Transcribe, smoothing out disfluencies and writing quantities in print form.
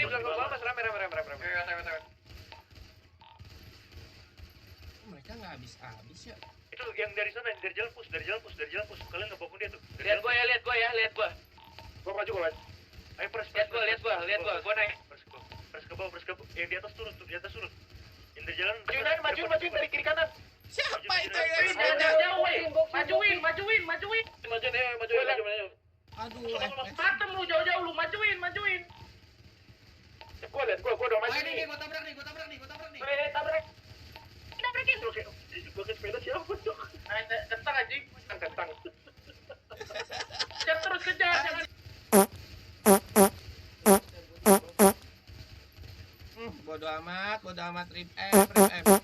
Mas, rame. Mereka nggak habis ya. Itu yang dari sana, dari jalan push. Kalian ngebangun dia tuh. Lihat gua. Gua maju. Ayo press. Lihat gua. Gua naik. Press ke bawah. Yang di atas turun. Yang dari jalan. Majuin dari kiri kanan. Siapa itu yang Majuin. Majuin. Aduh, Matem lu jauh-jauh lu majuin. Gua udah maju. ini gua tabrak nih. Tabrak. Tabrakin. Gua ke sepeda siapa tuh? Kentang anjing. Kentang. Kejar jangan. Bodo amat, rip F.